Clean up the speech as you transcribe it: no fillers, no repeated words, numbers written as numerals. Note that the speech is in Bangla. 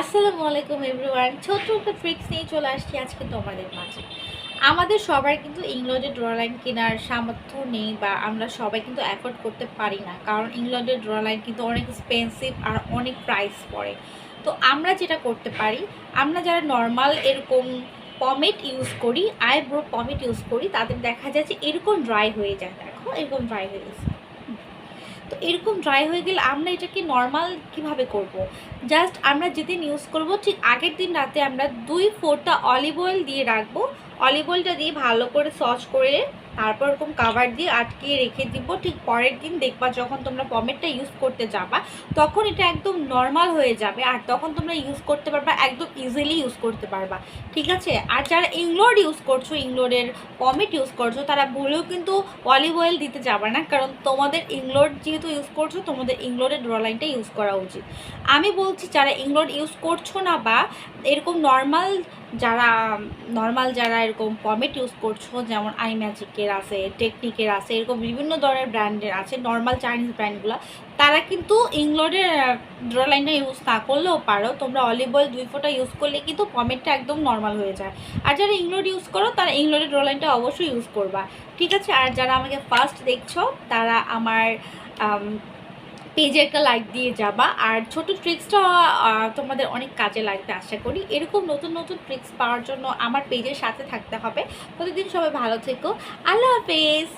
আসসালামু আলাইকুম এভরিওয়ান, ছোট্ট একটা ট্রিক্স নিয়ে চলে আসছি আজকে তোমাদের মাঝে। আমাদের সবার কিন্তু ইংল্যান্ডের ড্র লাইন কেনার সামর্থ্য নেই, বা আমরা সবাই কিন্তু অ্যাফোর্ড করতে পারি না, কারণ ইংল্যান্ডের ড্র লাইন কিন্তু অনেক এক্সপেন্সিভ আর অনেক প্রাইস পড়ে। তো আমরা যেটা করতে পারি, আমরা যারা নর্মাল এরকম পমেট ইউজ করি, আইব্রো পমেট ইউজ করি, তাদের দেখা যায় যে এরকম ড্রাই হয়ে যায়। দেখো এরকম ড্রাই হয়ে গেছে। তো এরকম ড্রাই হয়ে গেলে আমরা এটাকে নর্মাল কিভাবে করব। জাস্ট আমরা যেদিন ইউজ করব ঠিক আগের দিন রাতে আমরা 2 ফোঁটা অলিভ অয়েল দিয়ে রাখবো। অলিভ অয়েলটা দিয়ে ভালো করে সস করে তারপর এরকম কাভার দিয়ে আটকিয়ে রেখে দিব। ঠিক পরের দিন দেখবা যখন তোমরা পমেটটা ইউজ করতে যাবা তখন এটা একদম নর্মাল হয়ে যাবে, আর তখন তোমরা ইউজ করতে পারবা, একদম ইজিলি ইউজ করতে পারবা। ঠিক আছে? আর যারা ইংলোড ইউজ করছো, ইংলোডের পমেট ইউজ করছো, তারা ভুলেও কিন্তু অলিভ অয়েল দিতে যাবে না, কারণ তোমাদের ইংলোড যেহেতু ইউজ করছো, তোমাদের ইংলোডের ড্র লাইনটা ইউজ করা উচিত। আমি বলছি যারা ইংলোড ইউজ করছো না, বা এরকম যারা এরকম পমেট ইউজ করছো, যেমন আই ম্যাজিকের আছে, টেকনিকের আছে, এরকম বিভিন্ন ধরনের ব্র্যান্ডের আছে, নর্মাল চাইনিজ ব্র্যান্ডগুলো, তারা কিন্তু ইংলোডের ড্র লাইনটা ইউজ না করলেও পারো। তোমরা অলিভ অয়েল 2 ফোঁটা ইউজ করলে কিন্তু পমেটটা একদম নর্মাল হয়ে যায়। আর যারা ইংলোড ইউজ করো তারা ইংলোডের ড্র লাইনটা অবশ্যই ইউজ করবা। ঠিক আছে? আর যারা আমাকে ফার্স্ট দেখছো তারা আমার পেজে একটা লাইক দিয়ে যাবা। আর ছোট ট্রিক্সটা তোমাদের অনেক কাজে লাগবে আশা করি। এরকম নতুন নতুন ট্রিক্স পাওয়ার জন্য আমার পেজের সাথে থাকতে হবে। প্রতিদিন সবাই ভালো থেকো। আল্লাহ হাফেজ।